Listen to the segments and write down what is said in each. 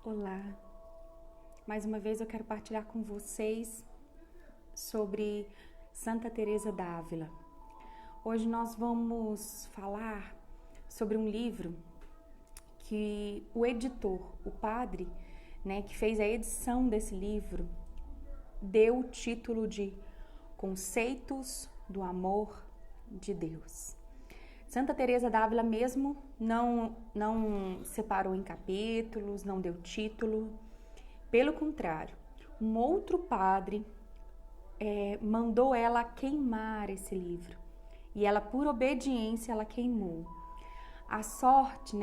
Olá, mais uma vez eu quero partilhar com vocês sobre Santa Teresa d'Ávila. Hoje nós vamos falar sobre um livro que o editor, o padre, que fez a edição desse livro, deu o título de Conceitos do Amor de Deus. Santa Teresa d'Ávila mesmo não separou em capítulos, não deu título. Pelo contrário, um outro padre mandou ela queimar esse livro. E ela, por obediência, ela queimou. A sorte,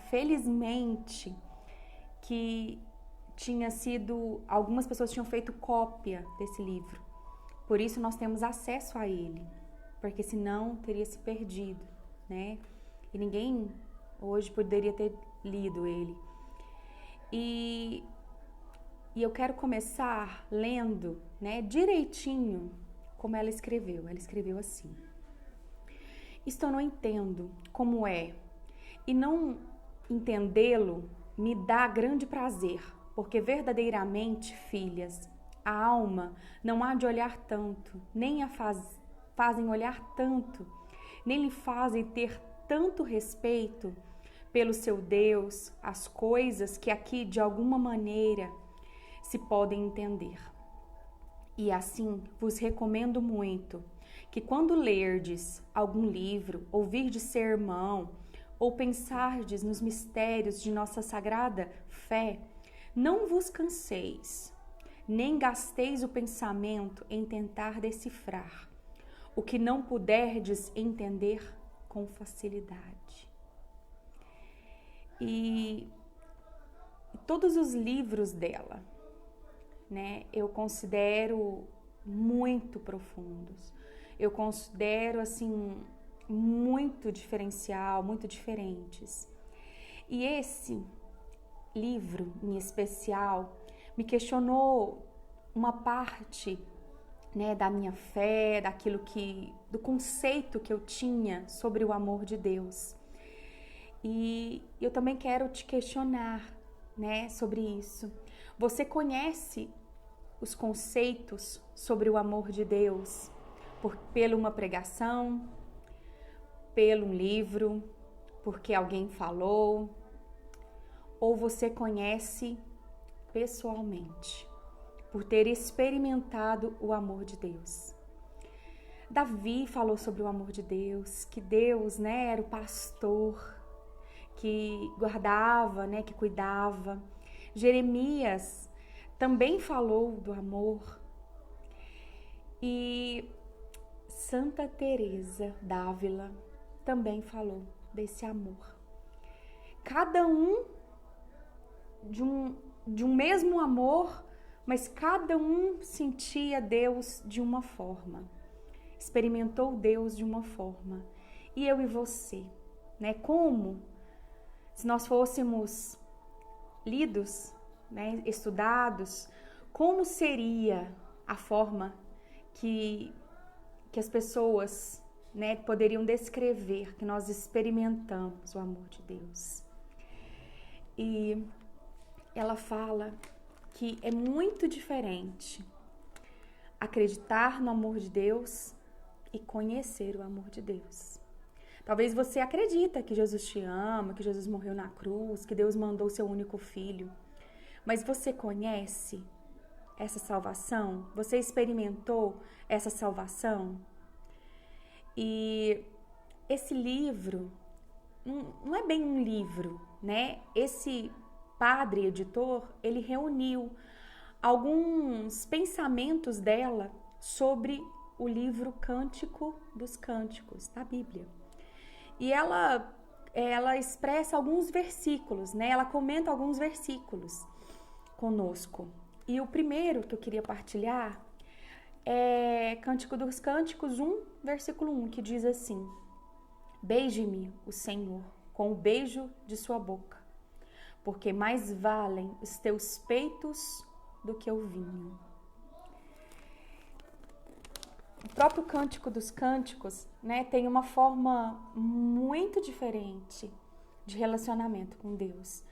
felizmente, que algumas pessoas tinham feito cópia desse livro. Por isso nós temos acesso a ele, porque senão teria se perdido. E ninguém hoje poderia ter lido ele. E eu quero começar lendo, direitinho como ela escreveu. Ela escreveu assim: Isto eu não entendo como é, e não entendê-lo me dá grande prazer, porque verdadeiramente, filhas, a alma não há de olhar tanto, nem a fazem olhar tanto, nem lhe fazem ter tanto respeito pelo seu Deus, as coisas que aqui de alguma maneira se podem entender. E assim vos recomendo muito que quando lerdes algum livro, ouvirdes sermão ou pensardes nos mistérios de nossa sagrada fé, não vos canseis, nem gasteis o pensamento em tentar decifrar o que não puderdes entender com facilidade. E todos os livros dela, eu considero muito profundos. Eu considero, muito diferencial, muito diferentes. E esse livro, em especial, me questionou uma parte da minha fé, do conceito que eu tinha sobre o amor de Deus. E eu também quero te questionar, sobre isso. Você conhece os conceitos sobre o amor de Deus pela uma pregação, pelo um livro, porque alguém falou, ou você conhece pessoalmente, por ter experimentado o amor de Deus? Davi falou sobre o amor de Deus, que Deus, era o pastor que guardava, que cuidava. Jeremias também falou do amor. E Santa Teresa d'Ávila também falou desse amor. Cada um de um mesmo amor, mas cada um sentia Deus de uma forma, experimentou Deus de uma forma. E eu e você, como se nós fôssemos lidos, estudados, como seria a forma que as pessoas poderiam descrever que nós experimentamos o amor de Deus. E ela fala que é muito diferente acreditar no amor de Deus e conhecer o amor de Deus. Talvez você acredita que Jesus te ama, que Jesus morreu na cruz, que Deus mandou seu único filho. Mas você conhece essa salvação? Você experimentou essa salvação? E esse livro não é bem um livro, Esse padre editor, ele reuniu alguns pensamentos dela sobre o livro Cântico dos Cânticos, da Bíblia. E ela expressa alguns versículos, Ela comenta alguns versículos conosco. E o primeiro que eu queria partilhar é Cântico dos Cânticos 1, versículo 1, que diz assim: Beije-me o Senhor com o beijo de sua boca, porque mais valem os teus peitos do que o vinho. O próprio Cântico dos Cânticos, tem uma forma muito diferente de relacionamento com Deus.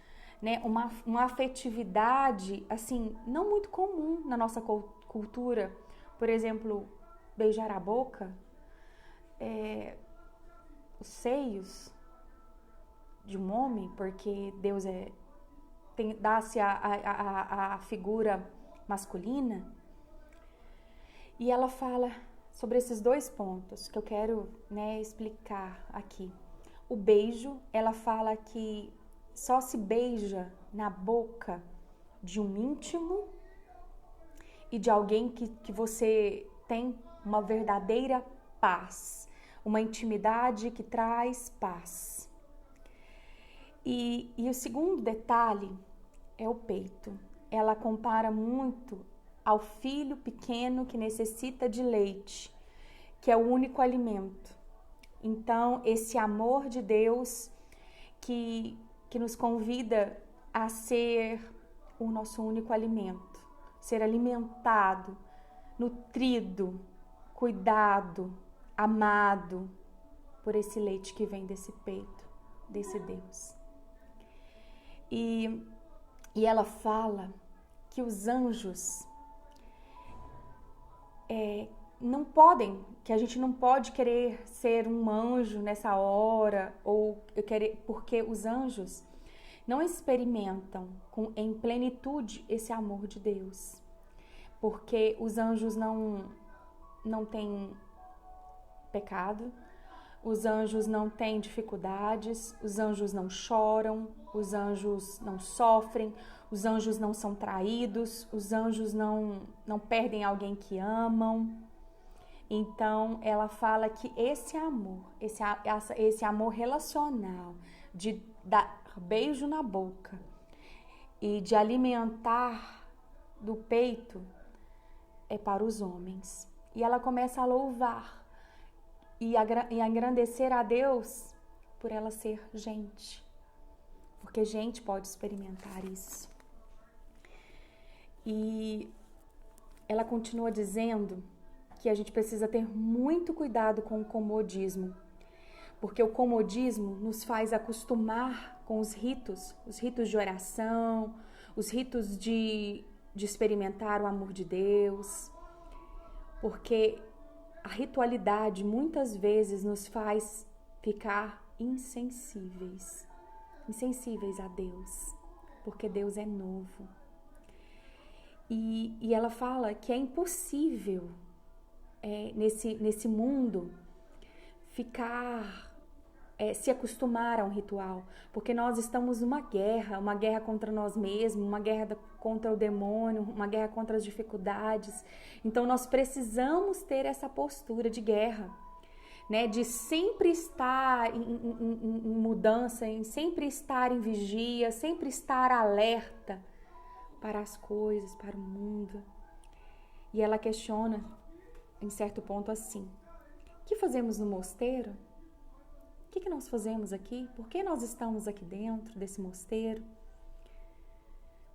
né, uma afetividade, assim, não muito comum na nossa cultura. Por exemplo, beijar a boca, os seios de um homem, porque Deus dá-se a figura masculina. E ela fala sobre esses dois pontos que eu quero, né, explicar aqui. O beijo, ela fala que só se beija na boca de um íntimo e de alguém que você tem uma verdadeira paz, uma intimidade que traz paz. E o segundo detalhe é o peito. Ela compara muito ao filho pequeno que necessita de leite, que é o único alimento. Então, esse amor de Deus que nos convida a ser o nosso único alimento, ser alimentado, nutrido, cuidado, amado por esse leite que vem desse peito, desse Deus. E ela fala que os anjos não podem, que a gente não pode querer ser um anjo nessa hora, porque os anjos não experimentam em plenitude esse amor de Deus. Porque os anjos não têm pecado, os anjos não têm dificuldades, os anjos não choram, os anjos não sofrem, os anjos não são traídos, os anjos não perdem alguém que amam. Então, ela fala que esse amor relacional, de dar beijo na boca e de alimentar do peito, é para os homens. E ela começa a louvar e a engrandecer a Deus por ela ser gente. Porque gente pode experimentar isso. E ela continua dizendo que a gente precisa ter muito cuidado com o comodismo, porque o comodismo nos faz acostumar com os ritos de oração, os ritos de experimentar o amor de Deus, porque a ritualidade muitas vezes nos faz ficar insensíveis a Deus, porque Deus é novo. E ela fala que é impossível nesse mundo se acostumar a um ritual, porque nós estamos numa guerra contra nós mesmos, uma guerra contra o demônio, uma guerra contra as dificuldades. Então nós precisamos ter essa postura de guerra, né? De sempre estar em mudança, em sempre estar em vigia, sempre estar alerta para as coisas, para o mundo. E ela questiona, em certo ponto, assim: o que fazemos no mosteiro? O que nós fazemos aqui? Por que nós estamos aqui dentro desse mosteiro?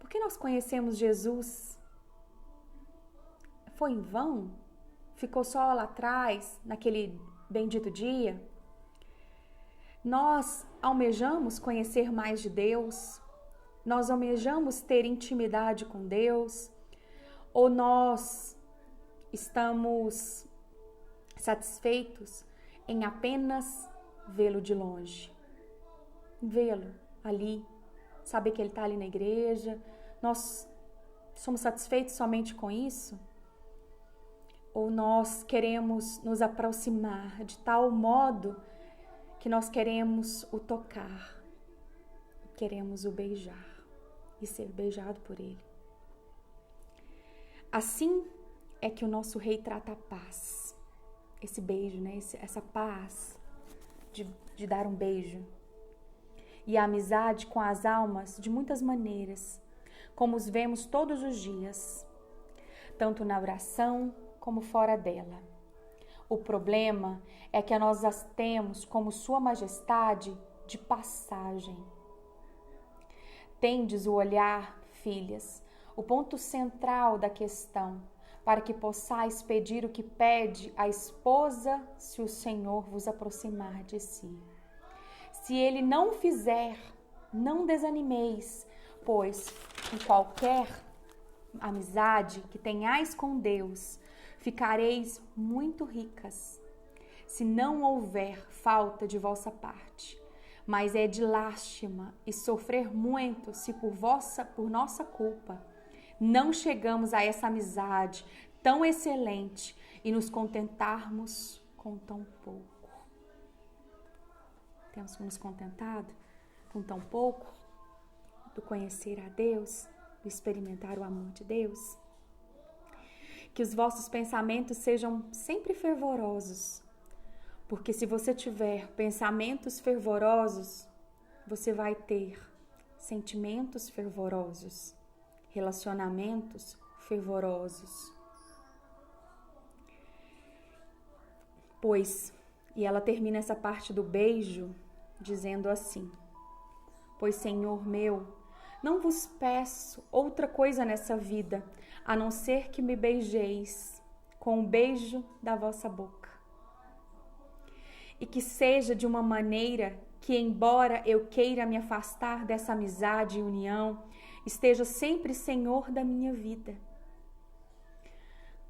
Por que nós conhecemos Jesus? Foi em vão? Ficou só lá atrás, naquele bendito dia? Nós almejamos conhecer mais de Deus? Nós almejamos ter intimidade com Deus? Ou nós estamos satisfeitos em apenas vê-lo de longe? Vê-lo ali, saber que ele está ali na igreja. Nós somos satisfeitos somente com isso? Ou nós queremos nos aproximar de tal modo que nós queremos o tocar, queremos o beijar e ser beijado por ele? Assim é que o nosso rei trata a paz. Esse beijo, né? Essa paz de dar um beijo. E a amizade com as almas de muitas maneiras, como os vemos todos os dias, tanto na oração como fora dela. O problema é que nós as temos como Sua Majestade de passagem. Tendes o olhar, filhas, o ponto central da questão, para que possais pedir o que pede a esposa se o Senhor vos aproximar de si. Se ele não fizer, não desanimeis, pois, com qualquer amizade que tenhais com Deus, ficareis muito ricas, se não houver falta de vossa parte. Mas é de lástima e sofrer muito se por nossa culpa não chegamos a essa amizade tão excelente e nos contentarmos com tão pouco. Temos nos contentado com tão pouco do conhecer a Deus, do experimentar o amor de Deus? Que os vossos pensamentos sejam sempre fervorosos, porque se você tiver pensamentos fervorosos, você vai ter sentimentos fervorosos, relacionamentos fervorosos. Pois, e ela termina essa parte do beijo dizendo assim: pois, Senhor meu, não vos peço outra coisa nessa vida, a não ser que me beijeis com o beijo da vossa boca. E que seja de uma maneira que, embora eu queira me afastar dessa amizade e união, esteja sempre Senhor da minha vida,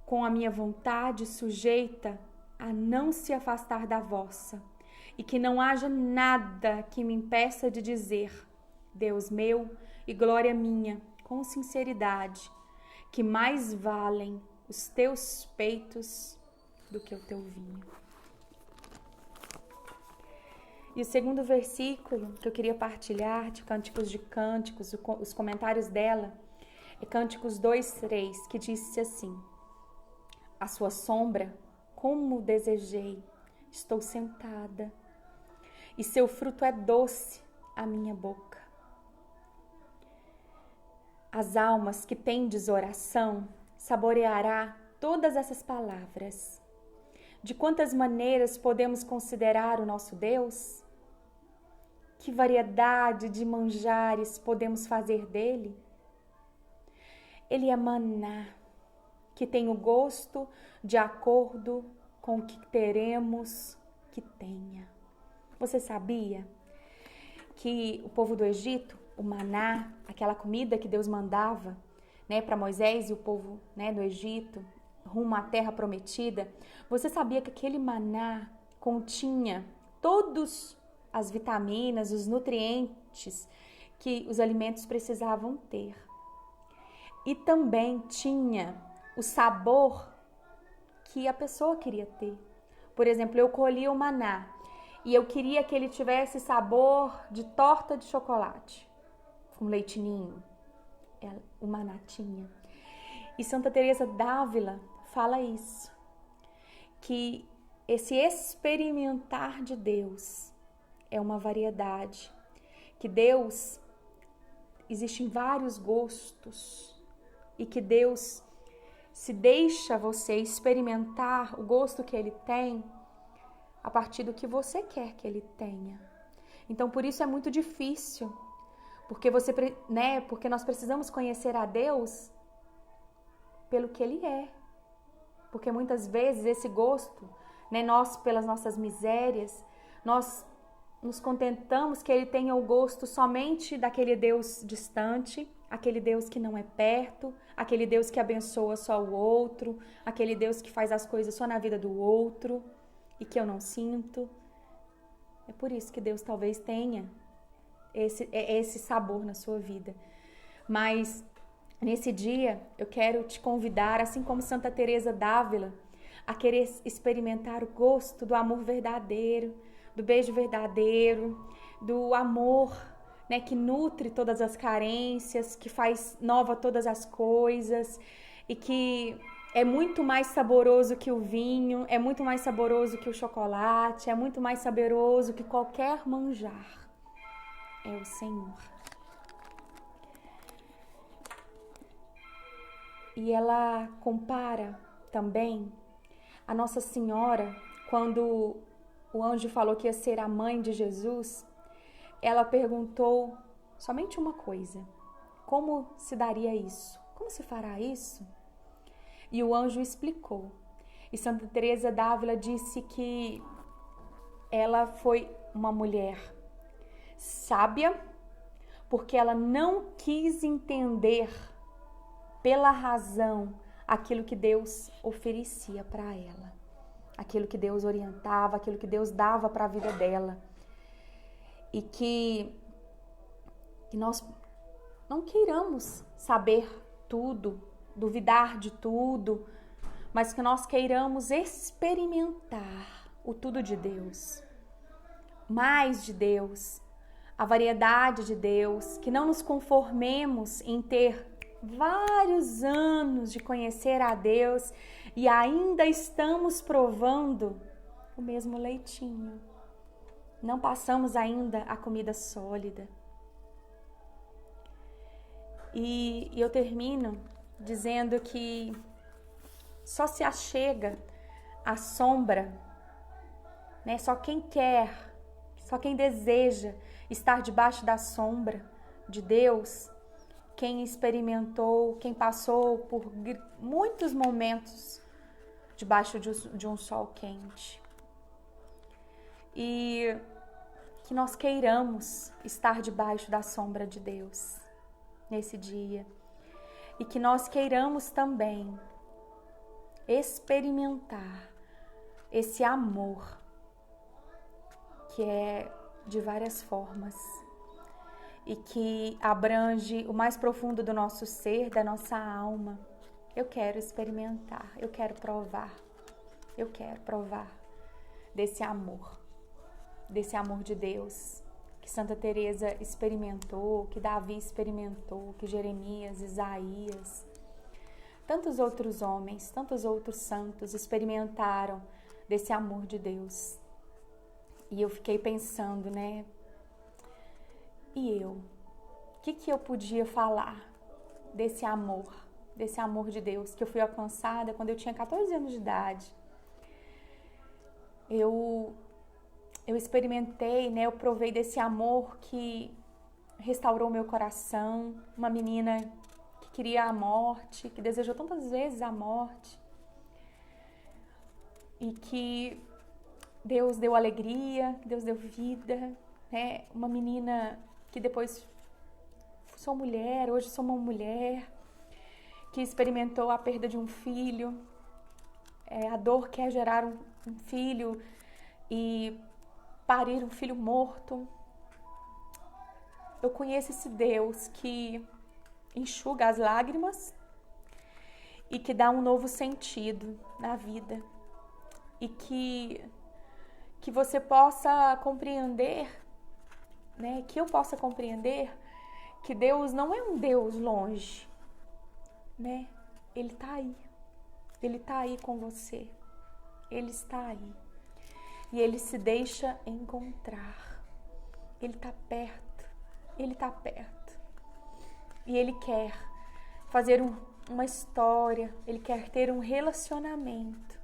com a minha vontade sujeita a não se afastar da vossa, e que não haja nada que me impeça de dizer: Deus meu e glória minha, com sinceridade, que mais valem os teus peitos do que o teu vinho. E o segundo versículo que eu queria partilhar de Cânticos de Cânticos, os comentários dela, é Cânticos 2:3, que disse assim: a sua sombra, como desejei, estou sentada, e seu fruto é doce à minha boca. As almas que tendes oração saboreará todas essas palavras. De quantas maneiras podemos considerar o nosso Deus? Que variedade de manjares podemos fazer dele? Ele é maná, que tem o gosto de acordo com o que teremos que tenha. Você sabia que o povo do Egito, o maná, aquela comida que Deus mandava, para Moisés e o povo, do Egito, rumo à terra prometida, você sabia que aquele maná continha todas as vitaminas, os nutrientes que os alimentos precisavam ter? E também tinha o sabor que a pessoa queria ter. Por exemplo, eu colhi o maná e eu queria que ele tivesse sabor de torta de chocolate com leite ninho. O maná tinha. E Santa Teresa d'Ávila fala isso, que esse experimentar de Deus é uma variedade, que Deus existe em vários gostos e que Deus se deixa você experimentar o gosto que Ele tem a partir do que você quer que Ele tenha. Então, por isso é muito difícil, porque porque nós precisamos conhecer a Deus pelo que Ele é. Porque muitas vezes esse gosto, nós pelas nossas misérias, nós nos contentamos que Ele tenha o gosto somente daquele Deus distante, aquele Deus que não é perto, aquele Deus que abençoa só o outro, aquele Deus que faz as coisas só na vida do outro e que eu não sinto. É por isso que Deus talvez tenha esse sabor na sua vida. Mas nesse dia eu quero te convidar, assim como Santa Teresa d'Ávila, a querer experimentar o gosto do amor verdadeiro, do beijo verdadeiro, do amor, que nutre todas as carências, que faz nova todas as coisas e que é muito mais saboroso que o vinho, é muito mais saboroso que o chocolate, é muito mais saboroso que qualquer manjar. É o Senhor. E ela compara também a Nossa Senhora, quando o anjo falou que ia ser a mãe de Jesus, ela perguntou somente uma coisa: como se daria isso? Como se fará isso? E o anjo explicou. E Santa Teresa d'Ávila disse que ela foi uma mulher sábia, porque ela não quis entender pela razão aquilo que Deus oferecia para ela, aquilo que Deus orientava, aquilo que Deus dava para a vida dela. E que nós não queiramos saber tudo, duvidar de tudo, mas que nós queiramos experimentar o tudo de Deus, mais de Deus, a variedade de Deus, que não nos conformemos em ter vários anos de conhecer a Deus e ainda estamos provando o mesmo leitinho. Não passamos ainda a comida sólida. E eu termino dizendo que só se achega a sombra, né? Só quem quer, só quem deseja estar debaixo da sombra de Deus, quem experimentou, quem passou por muitos momentos debaixo de um sol quente. E que nós queiramos estar debaixo da sombra de Deus nesse dia. E que nós queiramos também experimentar esse amor que é de várias formas e que abrange o mais profundo do nosso ser, da nossa alma. Eu quero experimentar, eu quero provar desse amor de Deus que Santa Teresa experimentou, que Davi experimentou, que Jeremias, Isaías, tantos outros homens, tantos outros santos experimentaram desse amor de Deus. E eu fiquei pensando, né? E eu? O que eu podia falar desse amor de Deus que eu fui alcançada quando eu tinha 14 anos de idade? Eu experimentei, né? Eu provei desse amor que restaurou meu coração. Uma menina que queria a morte, que desejou tantas vezes a morte. E que Deus deu alegria, Deus deu vida, né? Uma menina que depois sou mulher, hoje sou uma mulher, que experimentou a perda de um filho, a dor que é gerar um filho e parir um filho morto. Eu conheço esse Deus que enxuga as lágrimas e que dá um novo sentido na vida. E que você possa compreender, né? Que eu possa compreender que Deus não é um Deus longe, né? Ele tá aí com você, Ele está aí. E Ele se deixa encontrar. Ele tá perto. E Ele quer fazer uma história. Ele quer ter um relacionamento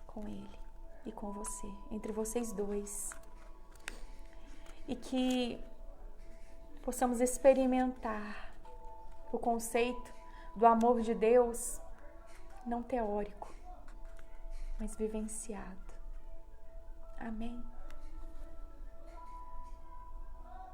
com Ele e com você, entre vocês dois. E que possamos experimentar o conceito do amor de Deus, não teórico, mas vivenciado. Amém?